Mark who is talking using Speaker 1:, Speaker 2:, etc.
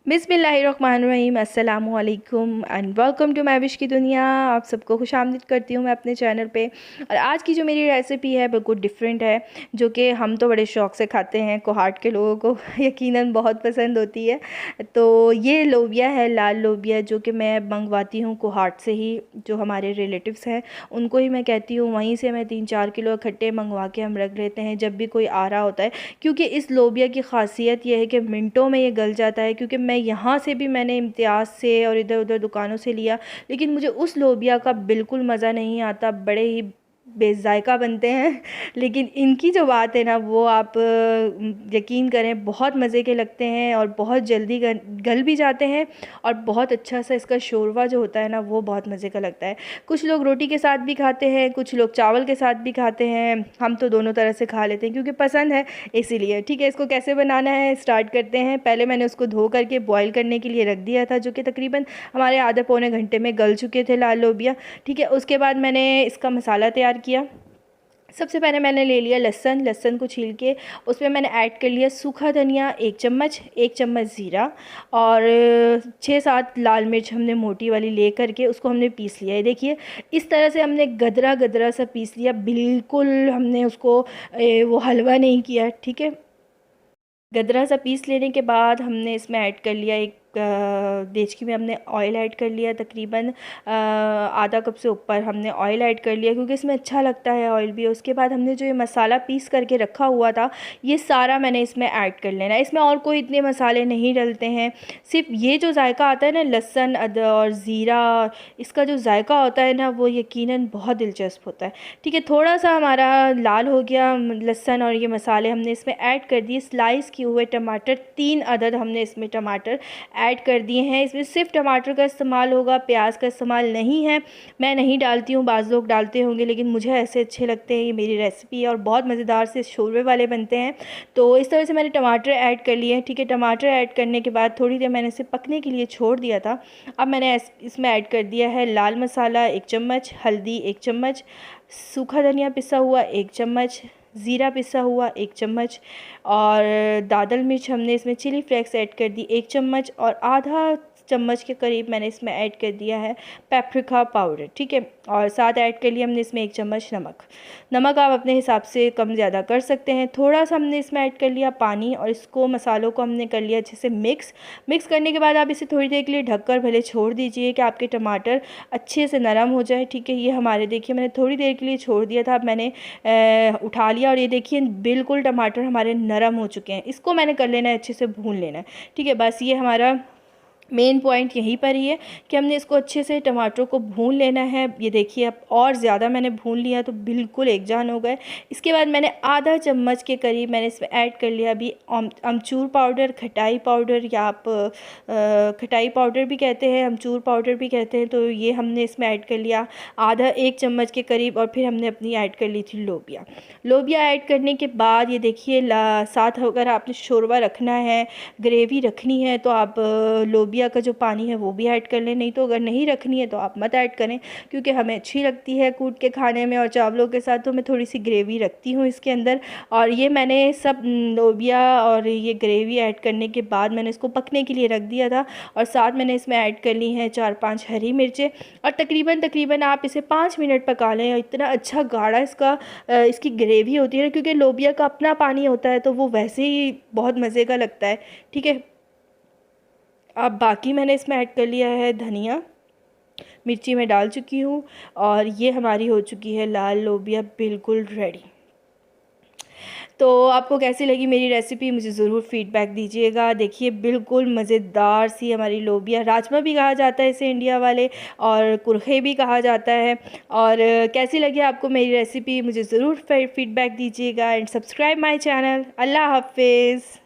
Speaker 1: बिस्मिल्लाहिर्रहमानिर्रहीम अस्सलामुअलैकुम and welcome to Mahwish की दुनिया। आप सबको खुशामदीद करती हूँ मैं अपने चैनल पे। और आज की जो मेरी रेसिपी है बिल्कुल डिफरेंट है, जो कि हम तो बड़े शौक़ से खाते हैं, कोहाट के लोगों को यकीनन बहुत पसंद होती है। तो ये लोबिया है, लाल लोबिया, जो कि मैं मंगवाती हूँ कोहाट से ही। जो हमारे रिलेटिव्स हैं उनको ही मैं कहती हूँ, वहीं से मैं 3-4 किलो इकट्ठे मंगवा के हम रख लेते हैं जब भी कोई आ रहा होता है। क्योंकि इस लोबिया की ख़ासियत यह है कि मिनटों में ये गल जाता है। क्योंकि मैं यहाँ से भी मैंने इम्तियाज़ से और इधर उधर दुकानों से लिया, लेकिन मुझे उस लोबिया का बिल्कुल मज़ा नहीं आता, बड़े ही बेज़ायका बनते हैं। लेकिन इनकी जो बात है ना, वो आप यकीन करें बहुत मज़े के लगते हैं और बहुत जल्दी गल भी जाते हैं। और बहुत अच्छा सा इसका शोरबा जो होता है ना, वो बहुत मज़े का लगता है। कुछ लोग रोटी के साथ भी खाते हैं, कुछ लोग चावल के साथ भी खाते हैं। हम तो दोनों तरह से खा लेते हैं क्योंकि पसंद है, इसीलिए। ठीक है, इसको कैसे बनाना है स्टार्ट करते हैं। पहले मैंने उसको धो करके बॉईल करने के लिए रख दिया था, जो कि तकरीबन हमारे आधे पौने घंटे में गल चुके थे लाल लोबिया। ठीक है, उसके बाद मैंने इसका मसाला तैयार किया। सबसे पहले मैंने ले लिया लहसुन को छील के उसमें मैंने ऐड कर लिया सूखा धनिया 1 चम्मच ज़ीरा और 6-7 लाल मिर्च हमने मोटी वाली ले करके उसको हमने पीस लिया है। देखिए, इस तरह से हमने गदरा गदरा सा पीस लिया, बिल्कुल हमने उसको वो हलवा नहीं किया। ठीक है, गदरा सा पीस लेने के बाद हमने इसमें ऐड कर लिया एक देचकी में हमने ऑयल ऐड कर लिया, तकरीबन आधा कप से ऊपर हमने ऑयल ऐड कर लिया, क्योंकि इसमें अच्छा लगता है ऑयल भी। उसके बाद हमने जो ये मसाला पीस करके रखा हुआ था, ये सारा मैंने इसमें ऐड कर लेना। इसमें और कोई इतने मसाले नहीं डलते हैं, सिर्फ ये जो जायका आता है ना, लहसुन और ज़ीरा, इसका जो जायका होता है ना, वो यकीनन बहुत दिलचस्प होता है। ठीक है, थोड़ा सा हमारा लाल हो गया लहसुन और ये मसाले हमने इसमें ऐड कर दिए। स्लाइस किए हुए टमाटर 3 अदद हमने इसमें टमाटर ऐड कर दिए हैं। इसमें सिर्फ टमाटर का इस्तेमाल होगा, प्याज का इस्तेमाल नहीं है। मैं नहीं डालती हूँ, बाज़ लोग डालते होंगे, लेकिन मुझे ऐसे अच्छे लगते हैं। ये मेरी रेसिपी है और बहुत मज़ेदार से शोरबे वाले बनते हैं। तो इस तरह से मैंने टमाटर ऐड कर लिए। ठीक है, टमाटर ऐड करने के बाद थोड़ी देर मैंने इसे पकने के लिए छोड़ दिया था। अब मैंने इसमें ऐड कर दिया है लाल मसाला 1 चम्मच, हल्दी 1 चम्मच, सूखा धनिया पिसा हुआ 1 चम्मच, ज़ीरा पिसा हुआ 1 चम्मच और दादल मिर्च हमने इसमें चिली फ्लेक्स ऐड कर दी 1 चम्मच और आधा चम्मच के करीब मैंने इसमें ऐड कर दिया है पेपरिका पाउडर। ठीक है, और साथ ऐड कर लिया हमने इसमें 1 चम्मच नमक आप अपने हिसाब से कम ज़्यादा कर सकते हैं। थोड़ा सा हमने इसमें ऐड कर लिया पानी और इसको मसालों को हमने कर लिया अच्छे से मिक्स करने के बाद आप इसे थोड़ी देर के लिए ढककर भले छोड़ दीजिए कि आपके टमाटर अच्छे से नरम हो जाए। ठीक है, ये हमारे देखिए मैंने थोड़ी देर के लिए छोड़ दिया था, अब मैंने उठा लिया और ये देखिए बिल्कुल टमाटर हमारे नरम हो चुके हैं। इसको मैंने कर लेना है, अच्छे से भून लेना है। ठीक है, बस ये हमारा मेन पॉइंट यहीं पर ही है कि हमने इसको अच्छे से टमाटरों को भून लेना है। ये देखिए, अब और ज़्यादा मैंने भून लिया तो बिल्कुल एकजान हो गए। इसके बाद मैंने आधा चम्मच के करीब मैंने इसमें ऐड कर लिया अभी अमचूर पाउडर, खटाई पाउडर, या आप खटाई पाउडर भी कहते हैं, अमचूर पाउडर भी कहते हैं। तो ये हमने इसमें ऐड कर लिया आधा 1 चम्मच के करीब। और फिर हमने अपनी ऐड कर ली थी लोबिया ऐड करने के बाद ये देखिए साथ अगर आपने शोरबा रखना है, ग्रेवी रखनी है, तो आप लोबिया का जो पानी है वो भी ऐड कर लें। नहीं तो अगर नहीं रखनी है तो आप मत ऐड करें, क्योंकि हमें अच्छी लगती है कूट के खाने में और चावलों के साथ, तो मैं थोड़ी सी ग्रेवी रखती हूँ इसके अंदर। और ये मैंने सब लोबिया और ये ग्रेवी ऐड करने के बाद मैंने इसको पकने के लिए रख दिया था। और साथ मैंने इसमें ऐड कर ली हैं 4-5 हरी मिर्चें और तकरीबन आप इसे 5 मिनट पका लें। इतना अच्छा गाढ़ा इसकी ग्रेवी होती है, क्योंकि लोबिया का अपना पानी होता है तो वो वैसे ही बहुत मज़े का लगता है। ठीक है, अब बाकी मैंने इसमें ऐड कर लिया है धनिया, मिर्ची मैं डाल चुकी हूँ और ये हमारी हो चुकी है लाल लोबिया बिल्कुल रेडी। तो आपको कैसी लगी मेरी रेसिपी, मुझे ज़रूर फीडबैक दीजिएगा। देखिए, बिल्कुल मज़ेदार सी हमारी लोबिया, राजमा भी कहा जाता है इसे इंडिया वाले, और kurkhay भी कहा जाता है। और कैसी लगी आपको मेरी रेसिपी, मुझे ज़रूर फीडबैक दीजिएगा एंड सब्सक्राइब माय चैनल। अल्लाह हाफ़िज़।